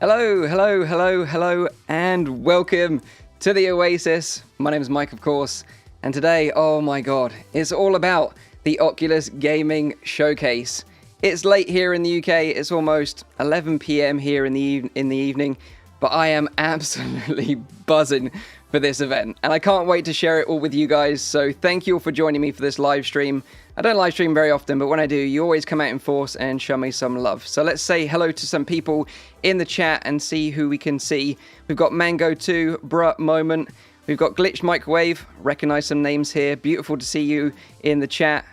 Hello, hello, hello, hello, and welcome to the Oasis. My name is Mike, of course, and today, oh my god, it's all about the Oculus Gaming Showcase. It's late here in the UK, it's almost 11 PM here in the evening, but I am absolutely buzzing for this event, and I can't wait to share it all with you guys, so thank you all for joining me for this live stream. I don't live stream very often, but when I do, you always come out in force and show me some love. So let's say hello to some people in the chat and see who we can see. We've got Mango2, Bruh Moment, we've got Glitched Microwave, recognize some names here, beautiful to see you in the chat.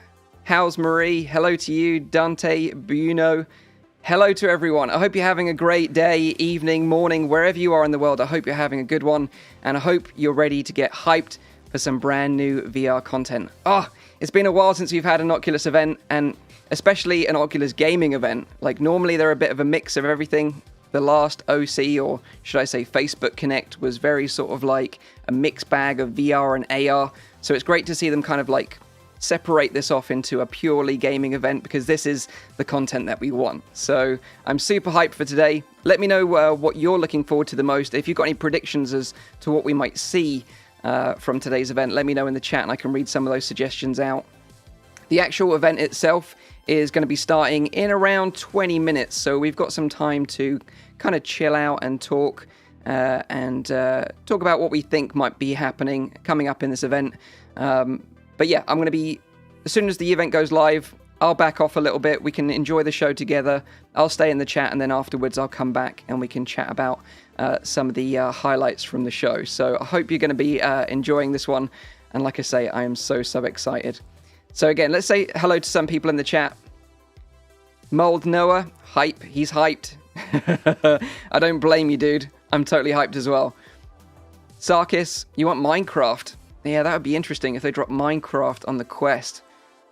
How's Marie, hello to you, Dante, Bruno, hello to everyone. I hope you're having a great day, evening, morning, wherever you are in the world. I hope you're having a good one, and I hope you're ready to get hyped for some brand new VR content. It's been a while since we've had an Oculus event, and especially an Oculus gaming event. Like, normally they're a bit of a mix of everything. The last OC, or should I say Facebook Connect, was very sort of like a mixed bag of VR and AR. So it's great to see them kind of like separate this off into a purely gaming event, because this is the content that we want. So I'm super hyped for today. Let me know what you're looking forward to the most. If you've got any predictions as to what we might see from today's event, let me know in the chat and I can read some of those suggestions out. The actual event itself is going to be starting in around 20 minutes, so we've got some time to kind of chill out and talk talk about what we think might be happening coming up in this event. But yeah, I'm going to be, as soon as the event goes live, I'll back off a little bit. We can enjoy the show together. I'll stay in the chat, and then afterwards I'll come back and we can chat about some of the highlights from the show. So I hope you're going to be enjoying this one. And like I say, I am so excited. So again, let's say hello to some people in the chat. Mold Noah, hype. He's hyped. I don't blame you, dude. I'm totally hyped as well. Sarkis, you want Minecraft? Yeah, that would be interesting if they drop Minecraft on the Quest.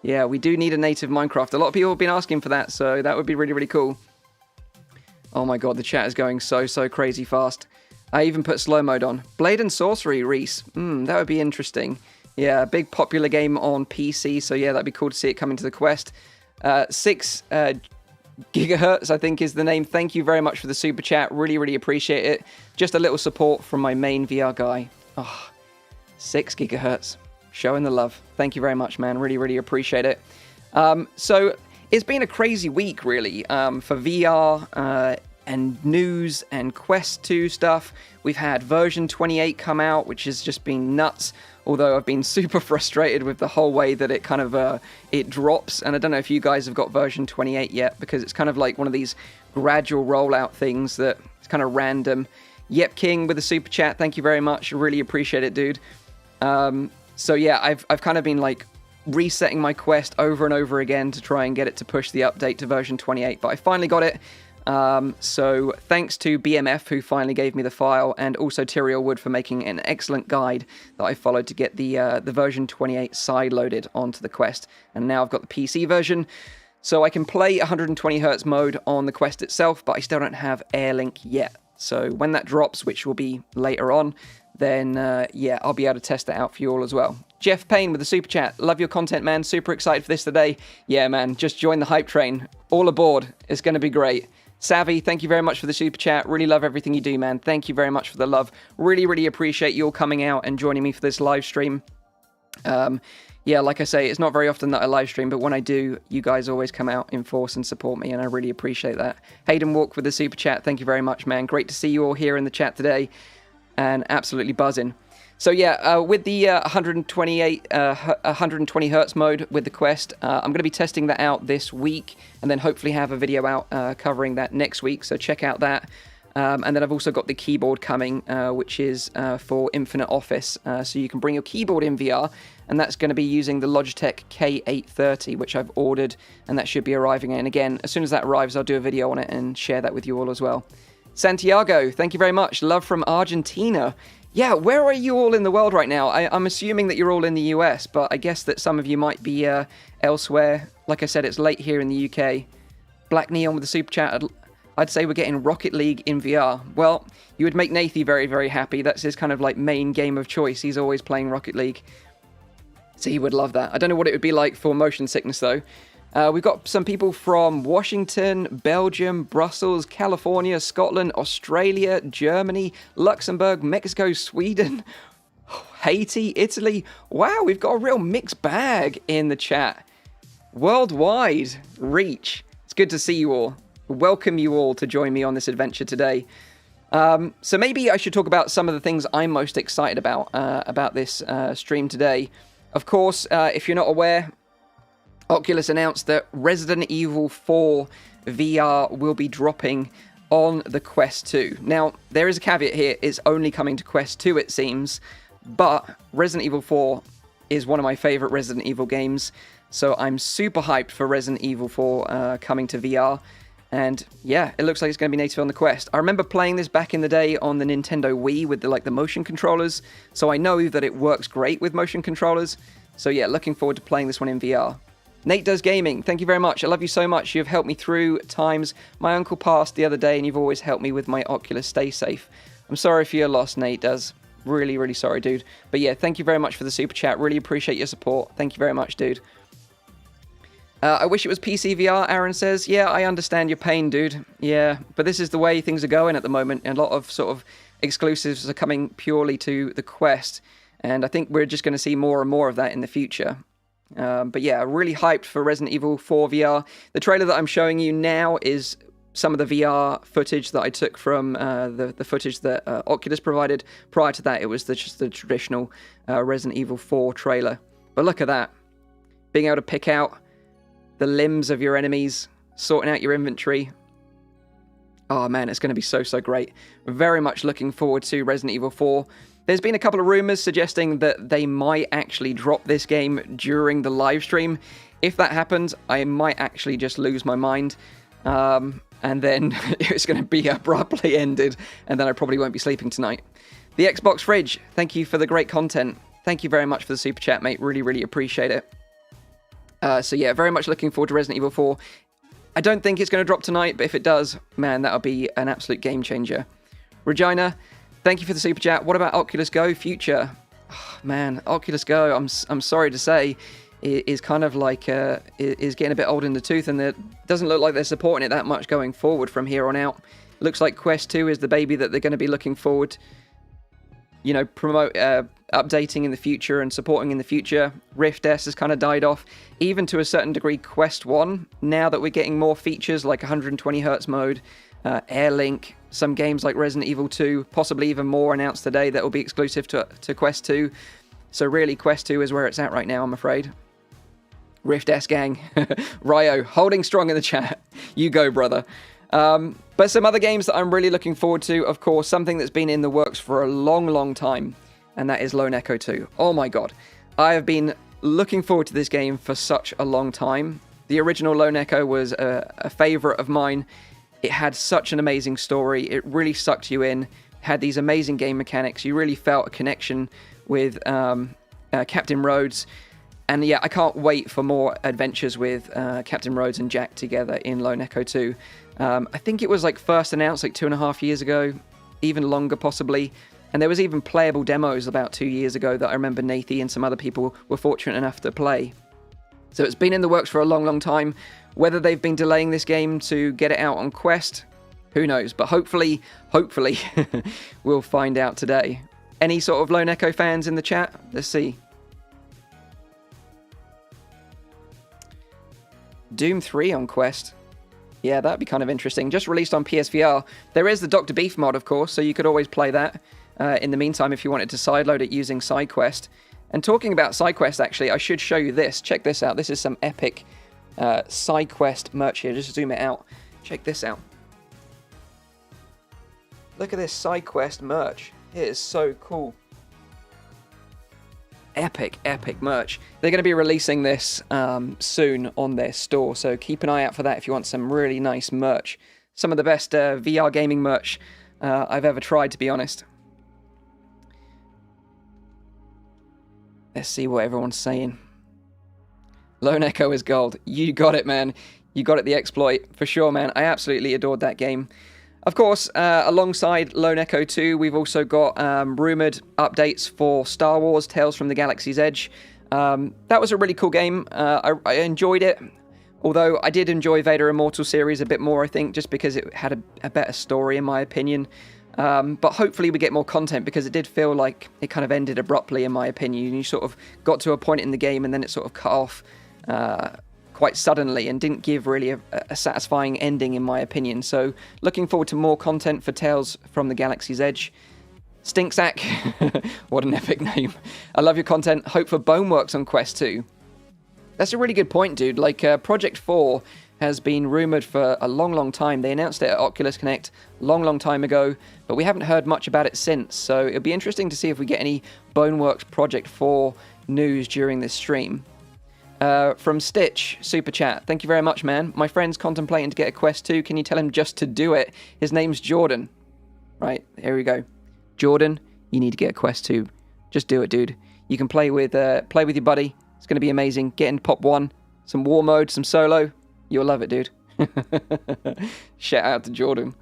Yeah, we do need a native Minecraft. A lot of people have been asking for that, so that would be really cool. Oh my god, the chat is going so crazy fast. I even put slow mode on. Blade and Sorcery, Reese. That would be interesting. Yeah, a big popular game on PC, so yeah, that'd be cool to see it coming to the Quest. 6 gigahertz, I think is the name. Thank you very much for the super chat. Really appreciate it. Just a little support from my main VR guy. 6 gigahertz. Showing the love. Thank you very much, man. Really appreciate it. So it's been a crazy week, really, for VR and news and Quest 2 stuff. We've had version 28 come out, which has just been nuts. Although I've been super frustrated with the whole way that it kind of it drops. And I don't know if you guys have got version 28 yet, because it's kind of like one of these gradual rollout things that it's kind of random. Yep King with the super chat. Thank you very much. Really appreciate it, dude. So yeah, I've kind of been like resetting my Quest over and over again to try and get it to push the update to version 28, but I finally got it. So thanks to BMF who finally gave me the file, and also Tyriel Wood for making an excellent guide that I followed to get the version 28 side loaded onto the Quest. And now I've got the PC version, so I can play 120Hz mode on the Quest itself, but I still don't have Airlink yet. So when that drops, which will be later on, then yeah, I'll be able to test that out for you all as well. Jeff Payne with the super chat. Love your content, man. Super excited for this today. Yeah, man, just join the hype train. All aboard. It's going to be great. Savvy, thank you very much for the super chat. Really love everything you do, man. Thank you very much for the love. Really appreciate you all coming out and joining me for this live stream. Yeah, like I say, it's not very often that I live stream, but when I do, you guys always come out in force and support me, and I really appreciate that. Hayden Walk with the super chat. Thank you very much, man. Great to see you all here in the chat today, and absolutely buzzing. So yeah, with the 120 Hertz mode with the Quest, I'm going to be testing that out this week, and then hopefully have a video out covering that next week, so check out that. And then I've also got the keyboard coming, which is for Infinite Office, so you can bring your keyboard in VR, and that's going to be using the Logitech K830, which I've ordered, and that should be arriving in. Again, as soon as that arrives, I'll do a video on it and share that with you all as well. Santiago, thank you very much. Love from Argentina. Yeah, where are you all in the world right now? I'm assuming that you're all in the US, but I guess that some of you might be elsewhere. Like I said, it's late here in the UK. Black Neon with the super chat. I'd say we're getting Rocket League in VR. Well, you would make Nathy very happy. That's his kind of like main game of choice. He's always playing Rocket League. So he would love that. I don't know what it would be like for motion sickness though. We've got some people from Washington, Belgium, Brussels, California, Scotland, Australia, Germany, Luxembourg, Mexico, Sweden, Haiti, Italy. Wow, we've got a real mixed bag in the chat. Worldwide reach. It's good to see you all. Welcome you all to join me on this adventure today. So maybe I should talk about some of the things I'm most excited about this stream today. Of course, if you're not aware, Oculus announced that Resident Evil 4 VR will be dropping on the Quest 2. Now, there is a caveat here. It's only coming to Quest 2, it seems. But Resident Evil 4 is one of my favorite Resident Evil games. So I'm super hyped for Resident Evil 4 coming to VR. And yeah, it looks like it's going to be native on the Quest. I remember playing this back in the day on the Nintendo Wii with the motion controllers. So I know that it works great with motion controllers. So yeah, looking forward to playing this one in VR. Nate Does Gaming, thank you very much. I love you so much. You've helped me through times. My uncle passed the other day and you've always helped me with my Oculus. Stay safe. I'm sorry for your loss, Nate Does. Really, really sorry, dude. But yeah, thank you very much for the super chat. Really appreciate your support. Thank you very much, dude. I wish it was PC VR, Aaron says. Yeah, I understand your pain, dude. Yeah, but this is the way things are going at the moment. And a lot of sort of exclusives are coming purely to the Quest. And I think we're just going to see more and more of that in the future. But yeah, really hyped for Resident Evil 4 VR. The trailer that I'm showing you now is some of the VR footage that I took from the footage that Oculus provided. Prior to that, it was just the traditional Resident Evil 4 trailer. But look at that. Being able to pick out the limbs of your enemies, sorting out your inventory. Oh man, it's going to be so great. Very much looking forward to Resident Evil 4. There's been a couple of rumors suggesting that they might actually drop this game during the live stream. If that happens, I might actually just lose my mind. And then it's going to be abruptly ended, and then I probably won't be sleeping tonight. The Xbox Fridge, thank you for the great content. Thank you very much for the super chat, mate. Really, really appreciate it. So yeah, very much looking forward to Resident Evil 4. I don't think it's going to drop tonight, but if it does, man, that'll be an absolute game changer. Regina, thank you for the super chat. What about Oculus Go future? Oh, man, Oculus Go, I'm sorry to say, is kind of like is getting a bit old in the tooth, and it doesn't look like they're supporting it that much going forward from here on out. Looks like Quest 2 is the baby that they're going to be looking forward, updating in the future and supporting in the future. Rift S has kind of died off, even to a certain degree Quest 1, now that we're getting more features like 120Hz mode, Air Link, some games like Resident Evil 2, possibly even more announced today that will be exclusive to Quest 2. So really, Quest 2 is where it's at right now, I'm afraid. Rift S gang. Ryo, holding strong in the chat. You go, brother. But some other games that I'm really looking forward to, of course, something that's been in the works for a long time, and that is Lone Echo 2. Oh my god. I have been looking forward to this game for such a long time. The original Lone Echo was a favorite of mine. It had such an amazing story. It really sucked you in. Had these amazing game mechanics. You really felt a connection with Captain Rhodes. And yeah, I can't wait for more adventures with Captain Rhodes and Jack together in Lone Echo 2. I think it was first announced 2.5 years ago, even longer possibly. And there was even playable demos about 2 years ago that I remember Nathy and some other people were fortunate enough to play. So it's been in the works for a long time. Whether they've been delaying this game to get it out on Quest, who knows? But hopefully, we'll find out today. Any sort of Lone Echo fans in the chat? Let's see. Doom 3 on Quest. Yeah, that'd be kind of interesting. Just released on PSVR. There is the Dr. Beef mod, of course, so you could always play that in the meantime if you wanted to sideload it using SideQuest. And talking about SideQuest, actually, I should show you this. Check this out. This is some epic SideQuest merch here. Just zoom it out. Check this out. Look at this SideQuest merch. It is so cool. Epic merch. They're going to be releasing this soon on their store, so keep an eye out for that if you want some really nice merch. Some of the best VR gaming merch I've ever tried, to be honest. Let's see what everyone's saying. Lone Echo is gold. You got it, man. You got it, the exploit. For sure, man. I absolutely adored that game. Of course, alongside Lone Echo 2, we've also got rumoured updates for Star Wars Tales from the Galaxy's Edge. That was a really cool game. I enjoyed it. Although I did enjoy Vader Immortal series a bit more, I think, just because it had a better story, in my opinion. But hopefully we get more content, because it did feel like it kind of ended abruptly, in my opinion. You sort of got to a point in the game and then it sort of cut off quite suddenly and didn't give really a satisfying ending, in my opinion. So looking forward to more content for Tales from the Galaxy's Edge. Stinksack, what an epic name. I love your content. Hope for Boneworks on Quest 2. That's a really good point, dude. Like, Project 4 has been rumoured for a long, long time. They announced it at Oculus Connect long time ago, but we haven't heard much about it since. So it'll be interesting to see if we get any Boneworks Project 4 news during this stream. From Stitch, Super Chat. Thank you very much, man. My friend's contemplating to get a Quest 2. Can you tell him just to do it? His name's Jordan. Right, here we go. Jordan, you need to get a Quest 2. Just do it, dude. You can play with your buddy. It's going to be amazing. Get in Pop 1, some War Mode, some Solo. You'll love it, dude. Shout out to Jordan.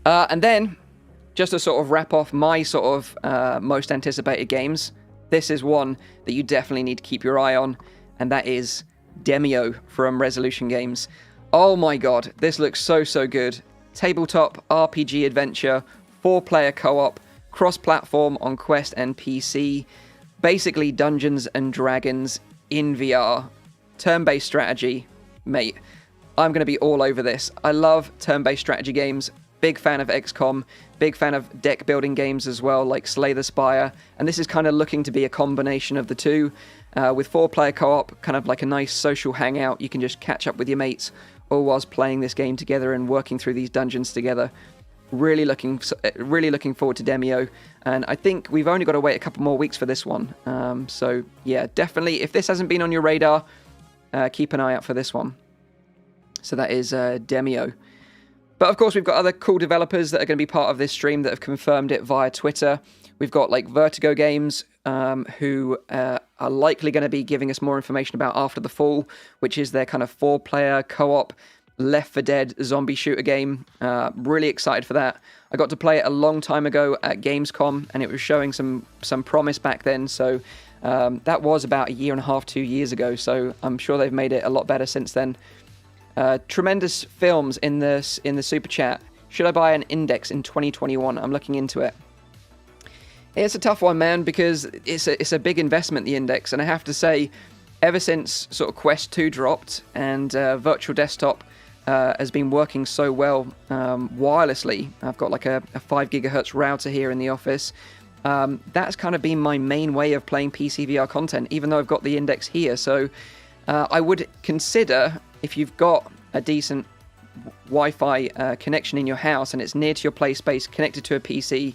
And then, just to sort of wrap off my sort of most anticipated games, this is one that you definitely need to keep your eye on, and that is Demeo from Resolution Games. Oh my god, this looks so good. Tabletop RPG adventure, 4-player co-op, cross-platform on Quest and PC. Basically Dungeons and Dragons in VR. Turn-based strategy. Mate, I'm going to be all over this. I love turn-based strategy games. Big fan of XCOM. Big fan of deck-building games as well, like Slay the Spire. And this is kind of looking to be a combination of the two. With 4-player co-op, kind of like a nice social hangout. You can just catch up with your mates all whilst playing this game together and working through these dungeons together. Really looking forward to Demeo, and I think we've only got to wait a couple more weeks for this one. So yeah, definitely, if this hasn't been on your radar, keep an eye out for this one. So that is Demeo. But of course, we've got other cool developers that are going to be part of this stream that have confirmed it via Twitter. We've got like Vertigo Games, who are likely going to be giving us more information about After the Fall, which is their kind of 4-player co-op Left 4 Dead zombie shooter game. Really excited for that. I got to play it a long time ago at Gamescom, and it was showing some promise back then. So that was about a year and a half, 2 years ago. So I'm sure they've made it a lot better since then. Tremendous films in the super chat. Should I buy an Index in 2021? I'm looking into it. It's a tough one, man, because it's a big investment, the Index, and I have to say, ever since sort of Quest 2 dropped and Virtual Desktop has been working so well wirelessly. I've got like a 5 gigahertz router here in the office. That's kind of been my main way of playing PC VR content, even though I've got the Index here. So I would consider, if you've got a decent Wi-Fi connection in your house and it's near to your play space, connected to a PC,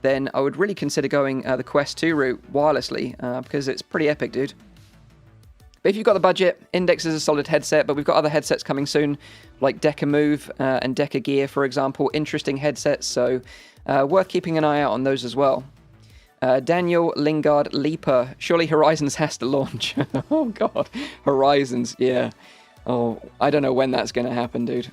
then I would really consider going the Quest 2 route wirelessly, because it's pretty epic, dude. But if you've got the budget, Index is a solid headset, but we've got other headsets coming soon, like Deca Move and Deca Gear, for example. Interesting headsets, so worth keeping an eye out on those as well. Daniel Lingard Leaper. Surely Horizons has to launch. Oh, God. Horizons, yeah. Oh, I don't know when that's going to happen, dude.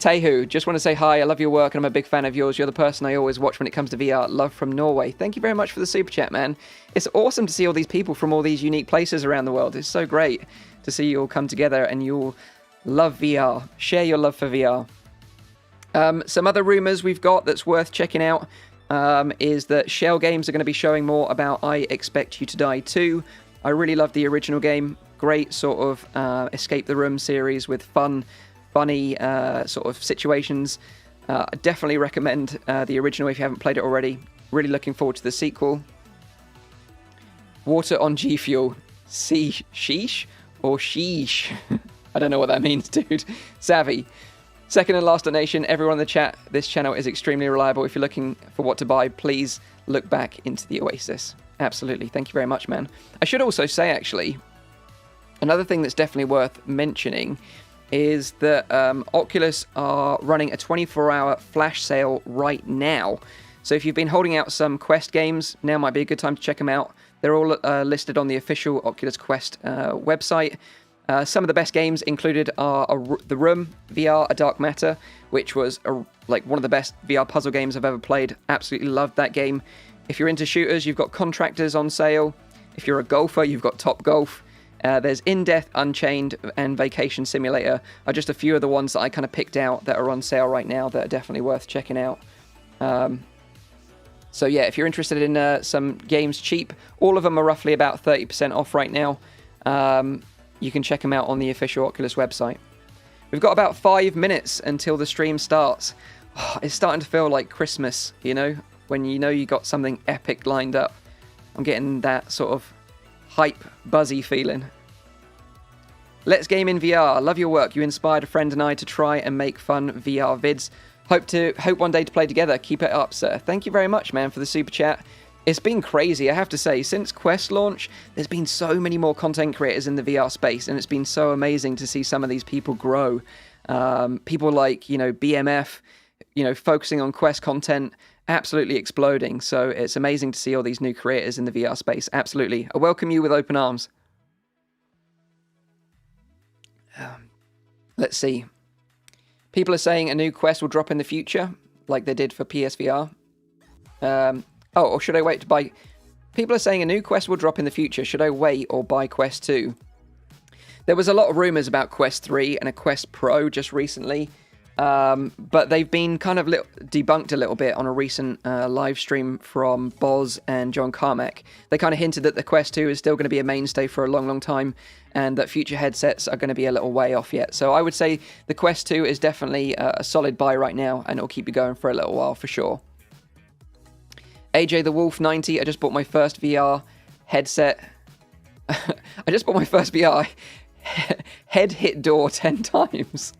Tehu, just want to say hi. I love your work and I'm a big fan of yours. You're the person I always watch when it comes to VR. Love from Norway. Thank you very much for the super chat, man. It's awesome to see all these people from all these unique places around the world. It's so great to see you all come together and you all love VR. Share your love for VR. Some other rumors we've got that's worth checking out is that Shell Games are going to be showing more about I Expect You to Die 2. I really love the original game. Great sort of escape the room series with funny sort of situations. I definitely recommend the original if you haven't played it already. Really looking forward to the sequel. Water on G Fuel. Sheesh or sheesh? I don't know what that means, dude. Savvy. Second and last donation. Everyone in the chat. This channel is extremely reliable. If you're looking for what to buy, please look back into the Oasis. Absolutely. Thank you very much, man. I should also say, actually, another thing that's definitely worth mentioning is that Oculus are running a 24-hour flash sale right now. So if you've been holding out some Quest games, now might be a good time to check them out. They're all listed on the official Oculus Quest website. Some of the best games included are The Room VR, A Dark Matter, which was like one of the best VR puzzle games I've ever played. Absolutely loved that game. If you're into shooters, you've got Contractors on sale. If you're a golfer, you've got Top Golf. There's In Death, Unchained, and Vacation Simulator are just a few of the ones that I kind of picked out that are on sale right now that are definitely worth checking out. So yeah, if you're interested in some games cheap, all of them are roughly about 30% off right now. You can check them out on the official Oculus website. We've got about 5 minutes until the stream starts. Oh, it's starting to feel like Christmas, you know, when you know you got something epic lined up. I'm getting that sort of hype, buzzy feeling. Let's Game in VR. Love your work. You inspired a friend and I to try and make fun VR vids. Hope one day to play together. Keep it up, sir. Thank you very much, man, for the super chat. It's been crazy, I have to say. Since Quest launch, there's been so many more content creators in the VR space, and it's been so amazing to see some of these people grow. People like, you know, BMF, you know, focusing on Quest content, absolutely exploding. So it's amazing to see all these new creators in the VR space. Absolutely. I welcome you with open arms. Let's see. People are saying a new Quest will drop in the future, like they did for PSVR. Or should I wait to buy... People are saying a new Quest will drop in the future. Should I wait or buy Quest 2? There was a lot of rumours about Quest 3 and a Quest Pro just recently. But they've been kind of debunked a little bit on a recent live stream from Boz and John Carmack. They kind of hinted that the Quest 2 is still going to be a mainstay for a long, long time, and that future headsets are going to be a little way off yet. So I would say the Quest 2 is definitely a solid buy right now, and it'll keep you going for a little while for sure. AJ the Wolf 90, I just bought my first VR headset. I just bought my first VR head hit door 10 times.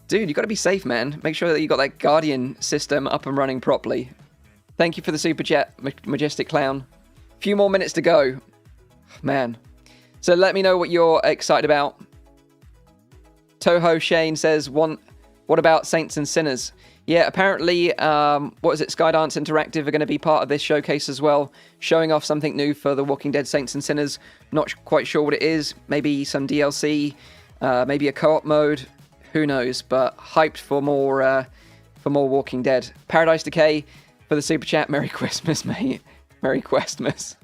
Dude, you got to be safe, man. Make sure that you got that Guardian system up and running properly. Thank you for the super chat, Majestic Clown. Few more minutes to go. Man. So let me know what you're excited about. Toho Shane says, what about Saints and Sinners? Yeah, apparently, what is it, Skydance Interactive are going to be part of this showcase as well, showing off something new for The Walking Dead Saints and Sinners. Not quite sure what it is. Maybe some DLC, maybe a co-op mode. Who knows? But hyped for more Walking Dead. Paradise Decay for the super chat. Merry Christmas, mate. Merry Questmas.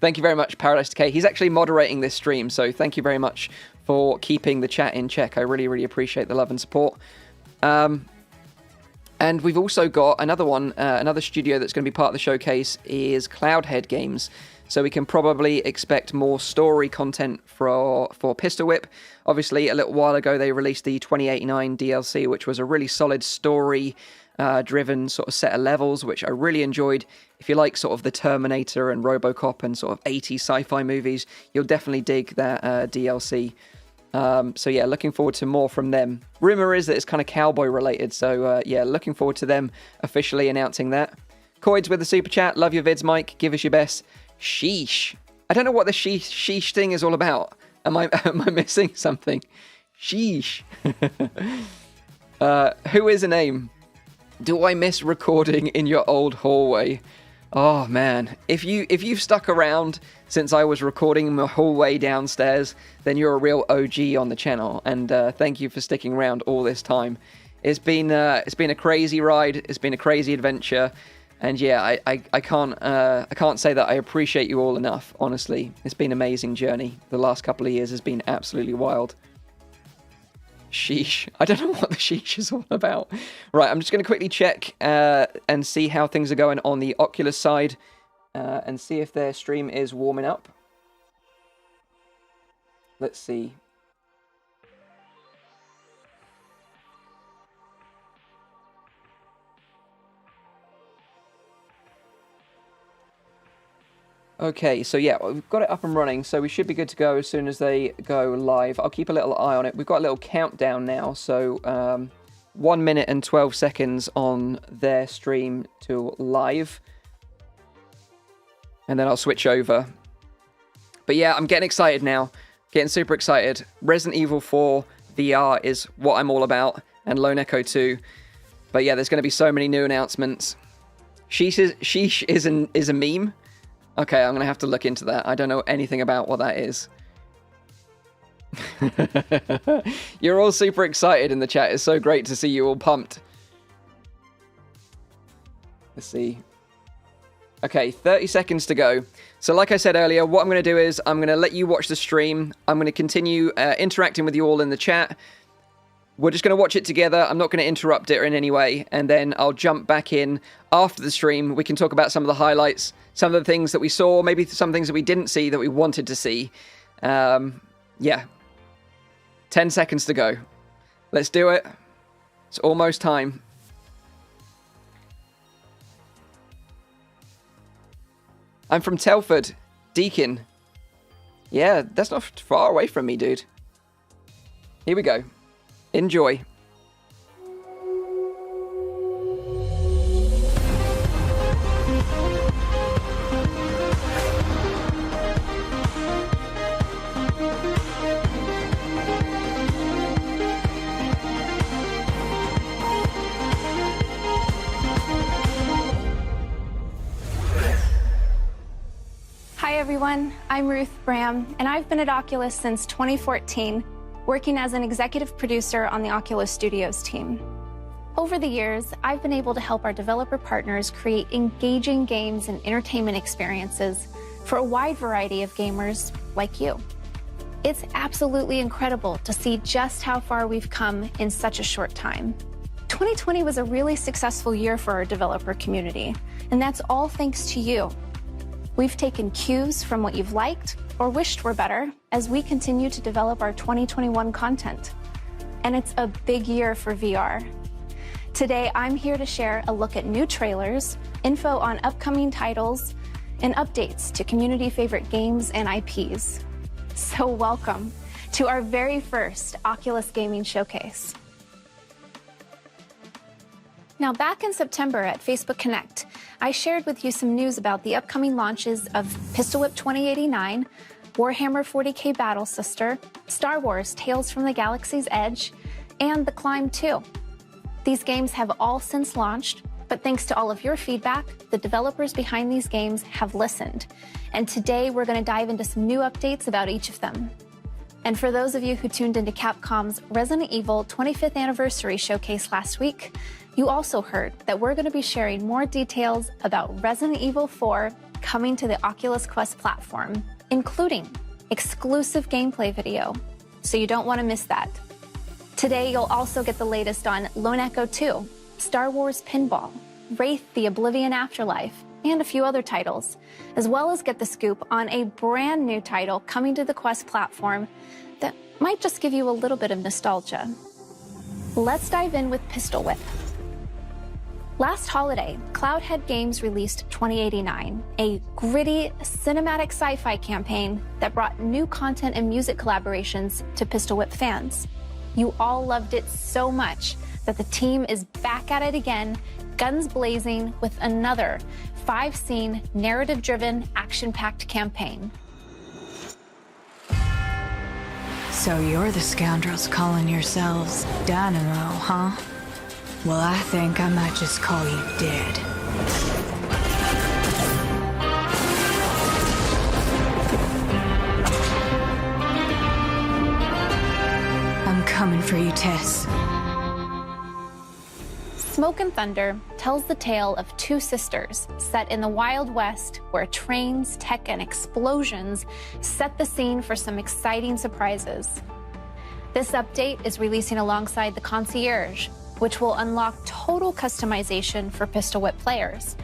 Thank you very much, Paradise Decay. He's actually moderating this stream, so thank you very much for keeping the chat in check. I really, really appreciate the love and support. And we've also got another one, another studio that's going to be part of the showcase is Cloudhead Games. So we can probably expect more story content for Pistol Whip. Obviously, a little while ago, they released the 2089 DLC, which was a really solid story-driven sort of set of levels, which I really enjoyed. If you like sort of the Terminator and RoboCop and sort of 80s sci-fi movies, you'll definitely dig that DLC. So yeah, looking forward to more from them. Rumor is that it's kind of cowboy related, so yeah, looking forward to them officially announcing that. Coids with the super chat. Love your vids, Mike. Give us your best. Sheesh. I don't know what the sheesh thing is all about. Am I missing something? Sheesh. Who is a name? Do I miss recording in your old hallway? Oh man, if you've stuck around since I was recording in my hallway downstairs, then you're a real OG on the channel, and thank you for sticking around all this time. It's been a crazy ride. It's been a crazy adventure, and yeah, I can't say that I appreciate you all enough. Honestly, it's been an amazing journey. The last couple of years has been absolutely wild. Sheesh. I don't know what the sheesh is all about. Right, I'm just going to quickly check and see how things are going on the Oculus side and see if their stream is warming up. Let's see. Okay, so yeah, we've got it up and running, so we should be good to go as soon as they go live. I'll keep a little eye on it. We've got a little countdown now, so 1 minute and 12 seconds on their stream to live. And then I'll switch over. But yeah, I'm getting excited now. Getting super excited. Resident Evil 4 VR is what I'm all about, and Lone Echo 2. But yeah, there's going to be so many new announcements. Sheesh is a meme. Okay, I'm going to have to look into that. I don't know anything about what that is. You're all super excited in the chat. It's so great to see you all pumped. Let's see. Okay, 30 seconds to go. So like I said earlier, what I'm going to do is I'm going to let you watch the stream. I'm going to continue interacting with you all in the chat. We're just going to watch it together. I'm not going to interrupt it in any way. And then I'll jump back in after the stream. We can talk about some of the highlights, some of the things that we saw, maybe some things that we didn't see that we wanted to see. Yeah. 10 seconds to go. Let's do it. It's almost time. I'm from Telford, Deakin. Yeah, that's not far away from me, dude. Here we go. Enjoy. Hi everyone, I'm Ruth Bram, and I've been at Oculus since 2014, working as an executive producer on the Oculus Studios team. Over the years, I've been able to help our developer partners create engaging games and entertainment experiences for a wide variety of gamers like you. It's absolutely incredible to see just how far we've come in such a short time. 2020 was a really successful year for our developer community, and that's all thanks to you. We've taken cues from what you've liked or wished were better as we continue to develop our 2021 content. And it's a big year for VR. Today, I'm here to share a look at new trailers, info on upcoming titles, and updates to community favorite games and IPs. So welcome to our very first Oculus Gaming Showcase. Now, back in September at Facebook Connect, I shared with you some news about the upcoming launches of Pistol Whip 2089, Warhammer 40K Battle Sister, Star Wars Tales from the Galaxy's Edge, and The Climb 2. These games have all since launched, but thanks to all of your feedback, the developers behind these games have listened. And today we're going to dive into some new updates about each of them. And for those of you who tuned into Capcom's Resident Evil 25th Anniversary Showcase last week, you also heard that we're going to be sharing more details about Resident Evil 4 coming to the Oculus Quest platform, including exclusive gameplay video, so you don't want to miss that. Today, you'll also get the latest on Lone Echo 2, Star Wars Pinball, Wraith: The Oblivion Afterlife, and a few other titles, as well as get the scoop on a brand new title coming to the Quest platform that might just give you a little bit of nostalgia. Let's dive in with Pistol Whip. Last holiday, Cloudhead Games released 2089, a gritty, cinematic sci-fi campaign that brought new content and music collaborations to Pistol Whip fans. You all loved it so much that the team is back at it again, guns blazing, with another 5-scene, narrative-driven, action-packed campaign. So you're the scoundrels calling yourselves Dynamo, huh? Well, I think I might just call you dead. I'm coming for you, Tess. Smoke and Thunder tells the tale of two sisters set in the Wild West where trains, tech, and explosions set the scene for some exciting surprises. This update is releasing alongside the Concierge, which will unlock total customization for Pistol Whip players.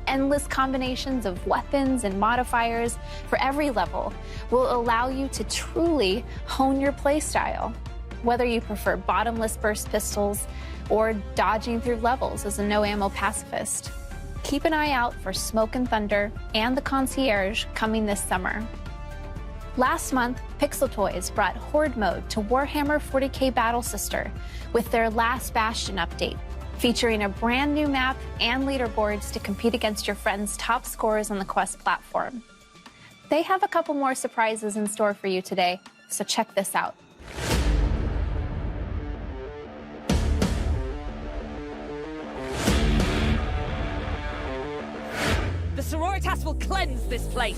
Endless combinations of weapons and modifiers for every level will allow you to truly hone your playstyle, whether you prefer bottomless burst pistols or dodging through levels as a no-ammo pacifist. Keep an eye out for Smoke and Thunder and the Concierge coming this summer. Last month, Pixel Toys brought Horde Mode to Warhammer 40K Battle Sister with their Last Bastion update, featuring a brand new map and leaderboards to compete against your friends' top scorers on the Quest platform. They have a couple more surprises in store for you today, so check this out. The Sororitas will cleanse this place!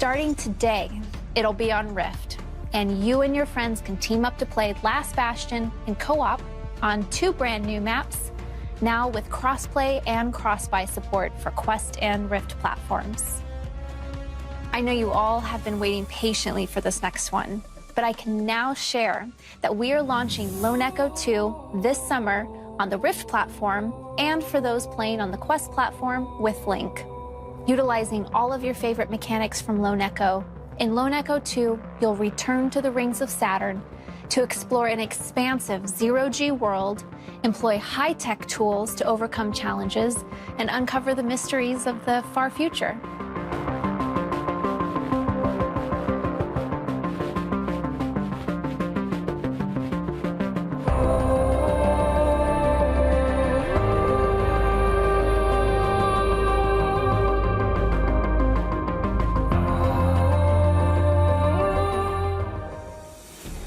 Starting today, it'll be on Rift, and you and your friends can team up to play Last Bastion in co-op on 2 brand new maps, now with crossplay and cross-buy support for Quest and Rift platforms. I know you all have been waiting patiently for this next one, but I can now share that we are launching Lone Echo 2 this summer on the Rift platform and for those playing on the Quest platform with Link. Utilizing all of your favorite mechanics from Lone Echo, in Lone Echo 2, you'll return to the Rings of Saturn to explore an expansive zero-G world, employ high-tech tools to overcome challenges, and uncover the mysteries of the far future.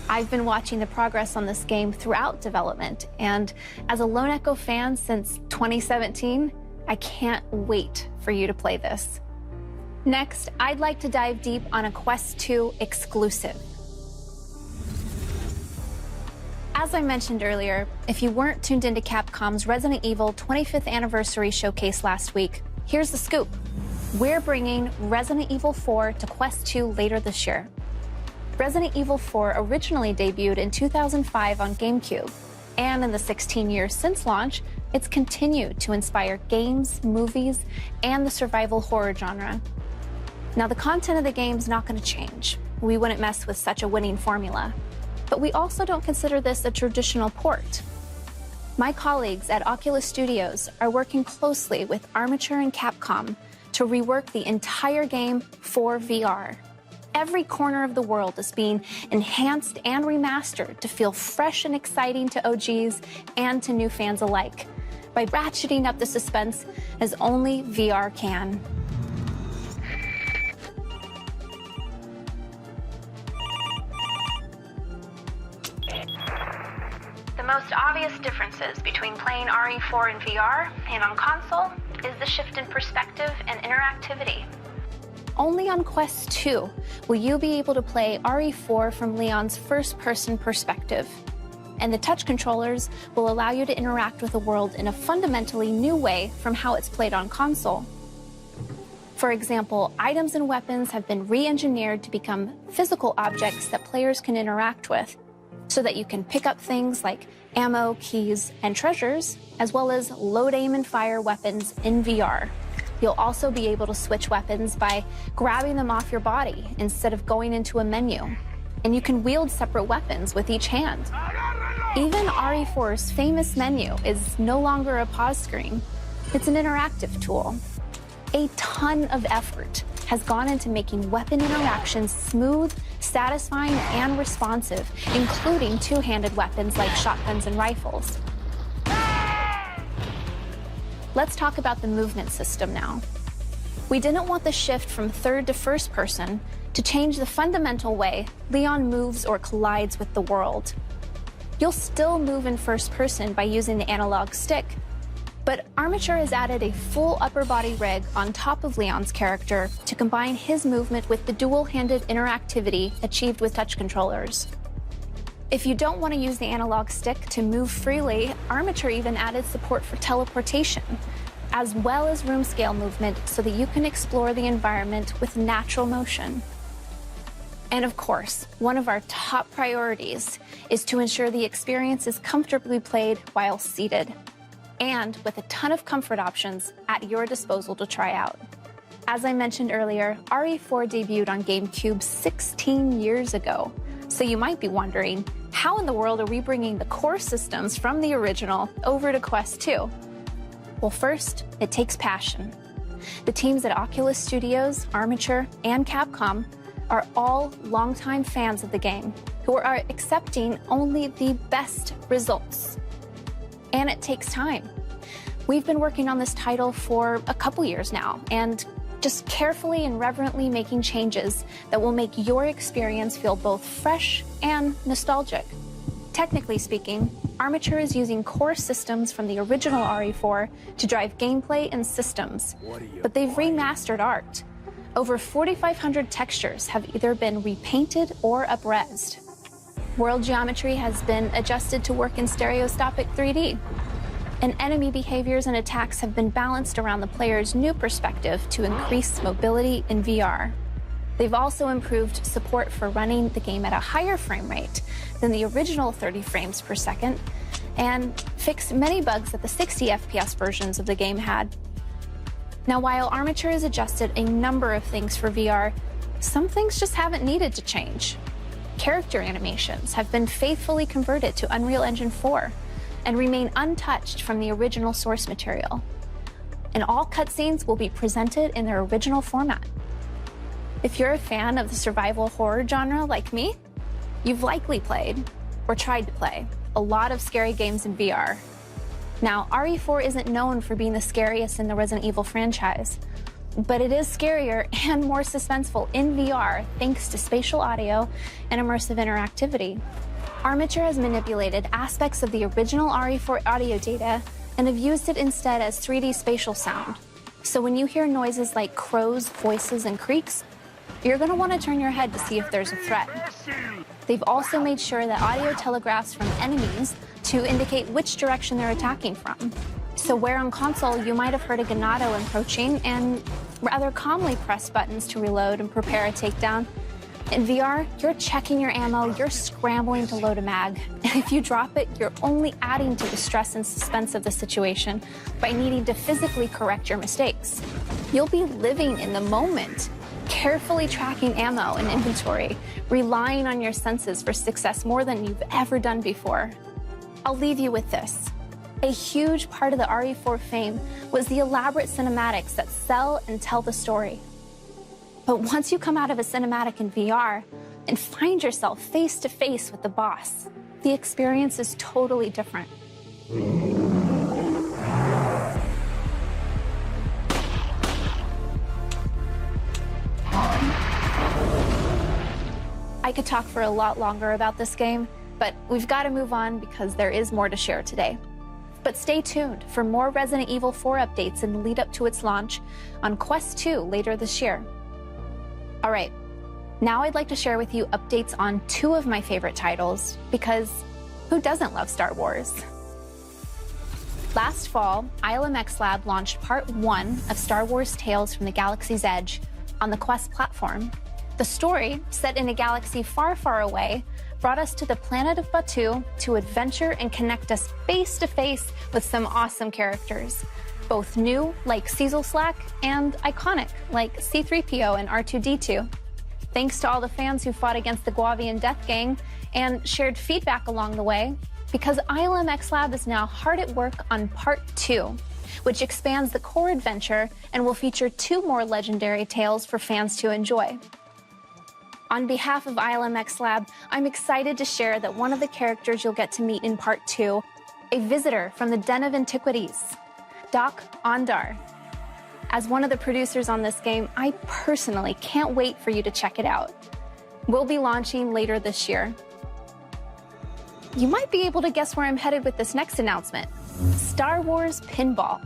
I've been watching the progress on this game throughout development, and as a Lone Echo fan since 2017, I can't wait for you to play this. Next, I'd like to dive deep on a Quest 2 exclusive. As I mentioned earlier, if you weren't tuned into Capcom's Resident Evil 25th Anniversary Showcase last week, here's the scoop. We're bringing Resident Evil 4 to Quest 2 later this year. Resident Evil 4 originally debuted in 2005 on GameCube, and in the 16 years since launch, it's continued to inspire games, movies, and the survival horror genre. Now, the content of the game's not going to change. We wouldn't mess with such a winning formula. But we also don't consider this a traditional port. My colleagues at Oculus Studios are working closely with Armature and Capcom to rework the entire game for VR. Every corner of the world is being enhanced and remastered to feel fresh and exciting to OGs and to new fans alike, by ratcheting up the suspense as only VR can. The most obvious differences between playing RE4 in VR and on console is the shift in perspective and interactivity. Only on Quest 2 will you be able to play RE4 from Leon's first-person perspective. And the touch controllers will allow you to interact with the world in a fundamentally new way from how it's played on console. For example, items and weapons have been re-engineered to become physical objects that players can interact with, so that you can pick up things like ammo, keys, and treasures, as well as load, aim, and fire weapons in VR. You'll also be able to switch weapons by grabbing them off your body instead of going into a menu. And you can wield separate weapons with each hand. Even RE4's famous menu is no longer a pause screen. It's an interactive tool. A ton of effort has gone into making weapon interactions smooth, satisfying, and responsive, including two-handed weapons like shotguns and rifles. Let's talk about the movement system now. We didn't want the shift from third to first person to change the fundamental way Leon moves or collides with the world. You'll still move in first person by using the analog stick, but Armature has added a full upper body rig on top of Leon's character to combine his movement with the dual-handed interactivity achieved with touch controllers. If you don't want to use the analog stick to move freely, Armature even added support for teleportation, as well as room scale movement so that you can explore the environment with natural motion. And of course, one of our top priorities is to ensure the experience is comfortably played while seated, and with a ton of comfort options at your disposal to try out. As I mentioned earlier, RE4 debuted on GameCube 16 years ago, so you might be wondering, how in the world are we bringing the core systems from the original over to Quest 2? Well, first, it takes passion. The teams at Oculus Studios, Armature, and Capcom are all longtime fans of the game who are accepting only the best results. And it takes time. We've been working on this title for a couple years now, and just carefully and reverently making changes that will make your experience feel both fresh and nostalgic. Technically speaking, Armature is using core systems from the original RE4 to drive gameplay and systems, but they've remastered art. Over 4,500 textures have either been repainted or up-resed. World geometry has been adjusted to work in stereoscopic 3D. And enemy behaviors and attacks have been balanced around the player's new perspective to increase mobility in VR. They've also improved support for running the game at a higher frame rate than the original 30 frames per second, and fixed many bugs that the 60 FPS versions of the game had. Now, while Armature has adjusted a number of things for VR, some things just haven't needed to change. Character animations have been faithfully converted to Unreal Engine 4 and remain untouched from the original source material. And all cutscenes will be presented in their original format. If you're a fan of the survival horror genre like me, you've likely played, or tried to play, a lot of scary games in VR. Now, RE4 isn't known for being the scariest in the Resident Evil franchise, but it is scarier and more suspenseful in VR thanks to spatial audio and immersive interactivity. Armature has manipulated aspects of the original RE4 audio data and have used it instead as 3D spatial sound. So when you hear noises like crows, voices, and creaks, you're going to want to turn your head to see if there's a threat. They've also made sure that audio telegraphs from enemies to indicate which direction they're attacking from. So where on console you might have heard a Ganado approaching and rather calmly press buttons to reload and prepare a takedown, in VR, you're checking your ammo, you're scrambling to load a mag. And if you drop it, you're only adding to the stress and suspense of the situation by needing to physically correct your mistakes. You'll be living in the moment, carefully tracking ammo and inventory, relying on your senses for success more than you've ever done before. I'll leave you with this. A huge part of the RE4 fame was the elaborate cinematics that sell and tell the story. But once you come out of a cinematic in VR and find yourself face to face with the boss, the experience is totally different. I could talk for a lot longer about this game, but we've got to move on because there is more to share today. But stay tuned for more Resident Evil 4 updates in the lead up to its launch on Quest 2 later this year. All right, now I'd like to share with you updates on two of my favorite titles, because who doesn't love Star Wars? Last fall, ILMX Lab launched Part 1 of Star Wars Tales from the Galaxy's Edge on the Quest platform. The story, set in a galaxy far, far away, brought us to the planet of Batuu to adventure and connect us face to face with some awesome characters, both new, like Cecil Slack, and iconic, like C-3PO and R2-D2. Thanks to all the fans who fought against the Guavian Death Gang and shared feedback along the way, because ILMX Lab is now hard at work on Part 2, which expands the core adventure and will feature 2 more legendary tales for fans to enjoy. On behalf of ILMX Lab, I'm excited to share that one of the characters you'll get to meet in Part 2, a visitor from the Den of Antiquities, Doc Ondar. As one of the producers on this game, I personally can't wait for you to check it out. We'll be launching later this year. You might be able to guess where I'm headed with this next announcement: Star Wars Pinball.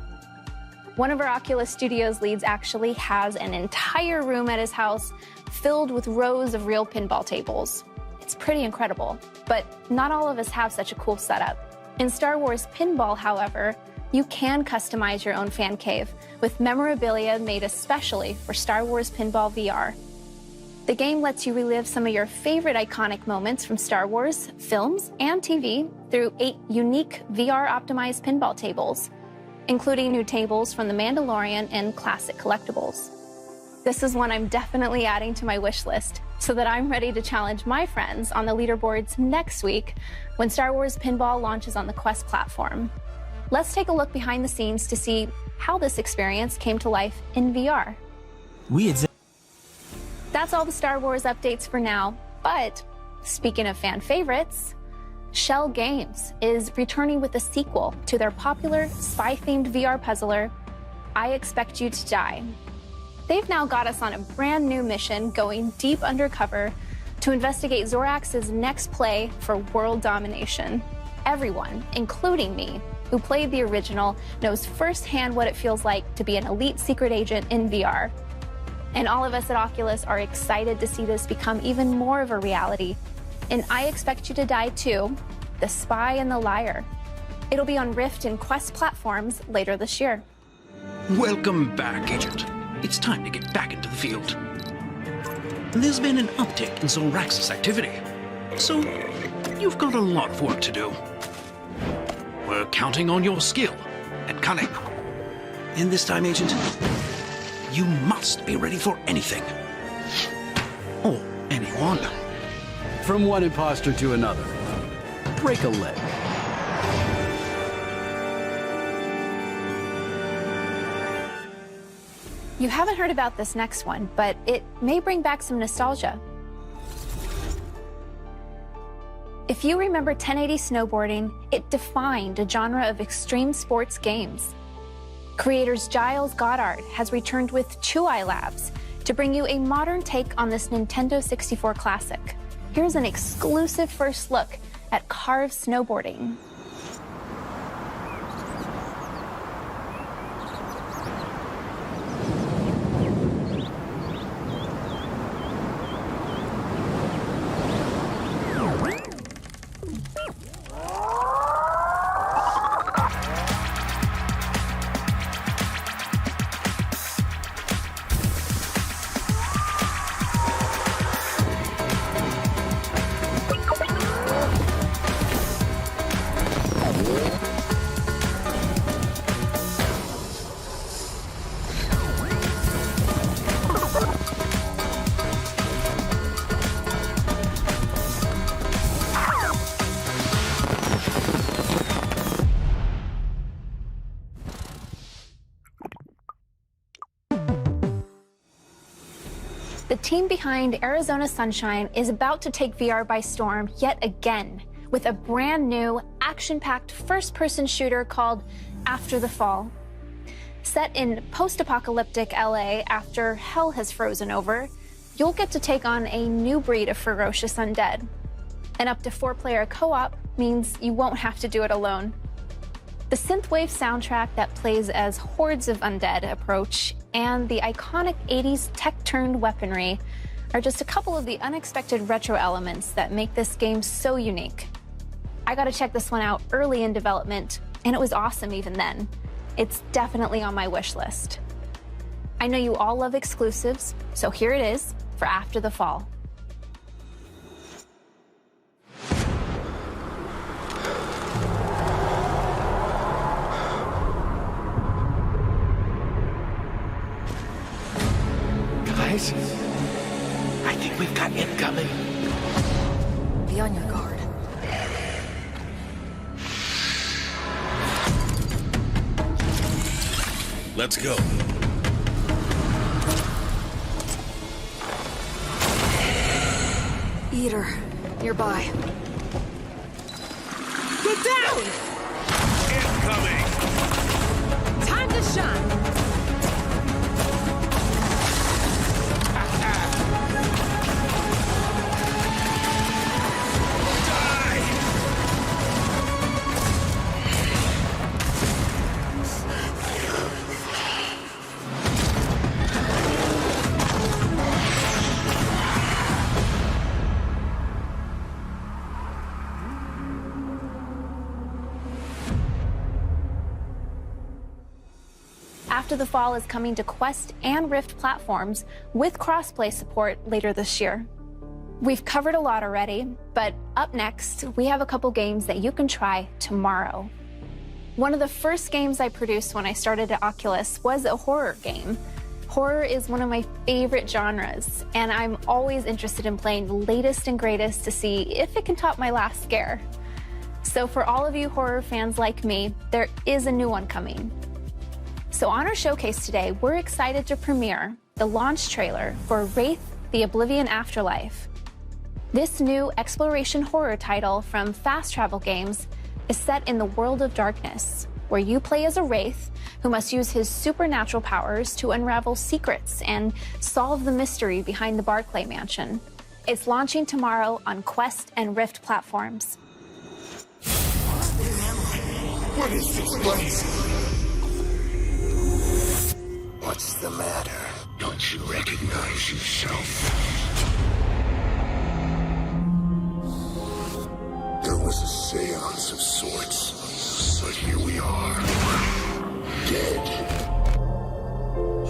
One of our Oculus Studios leads actually has an entire room at his house filled with rows of real pinball tables. It's pretty incredible, but not all of us have such a cool setup. In Star Wars Pinball, however, you can customize your own fan cave with memorabilia made especially for Star Wars Pinball VR. The game lets you relive some of your favorite iconic moments from Star Wars, films, and TV through 8 unique VR-optimized pinball tables, including new tables from The Mandalorian and classic collectibles. This is one I'm definitely adding to my wish list so that I'm ready to challenge my friends on the leaderboards next week when Star Wars Pinball launches on the Quest platform. Let's take a look behind the scenes to see how this experience came to life in VR. That's all the Star Wars updates for now, but speaking of fan favorites, Shell Games is returning with a sequel to their popular spy-themed VR puzzler, I Expect You to Die. They've now got us on a brand new mission going deep undercover to investigate Zorax's next play for world domination. Everyone, including me, who played the original, knows firsthand what it feels like to be an elite secret agent in VR. And all of us at Oculus are excited to see this become even more of a reality. And I Expect You to Die too, The Spy and the Liar. It'll be on Rift and Quest platforms later this year. Welcome back, Agent. It's time to get back into the field. There's been an uptick in Zolraxis activity, so you've got a lot of work to do. We're counting on your skill and cunning. And this time, Agent, you must be ready for anything. Or anyone. From one imposter to another. Break a leg. You haven't heard about this next one, but it may bring back some nostalgia. If you remember 1080 snowboarding, it defined a genre of extreme sports games. Creators Giles Goddard has returned with Two Eye Labs to bring you a modern take on this Nintendo 64 classic. Here's an exclusive first look at carved snowboarding. The team behind Arizona Sunshine is about to take VR by storm yet again with a brand new, action-packed first-person shooter called After the Fall. Set in post-apocalyptic LA after hell has frozen over, you'll get to take on a new breed of ferocious undead. An up to 4-player co-op means you won't have to do it alone. The synthwave soundtrack that plays as hordes of undead approach and the iconic 80s tech-turned weaponry are just a couple of the unexpected retro elements that make this game so unique. I got to check this one out early in development, and it was awesome even then. It's definitely on my wish list. I know you all love exclusives, so here it is for After the Fall. Guys, I think we've got incoming. Be on your guard. Let's go. Eater, nearby. Get down! Incoming! Time to shine! After the Fall is coming to Quest and Rift platforms with crossplay support later this year. We've covered a lot already, but up next, we have a couple games that you can try tomorrow. One of the first games I produced when I started at Oculus was a horror game. Horror is one of my favorite genres, and I'm always interested in playing the latest and greatest to see if it can top my last scare. So for all of you horror fans like me, there is a new one coming. So on our showcase today, we're excited to premiere the launch trailer for Wraith: The Oblivion Afterlife. This new exploration horror title from Fast Travel Games is set in the world of darkness, where you play as a wraith who must use his supernatural powers to unravel secrets and solve the mystery behind the Barclay Mansion. It's launching tomorrow on Quest and Rift platforms. What is this place? What's the matter? Don't you recognize yourself? There was a seance of sorts, but here we are. Dead.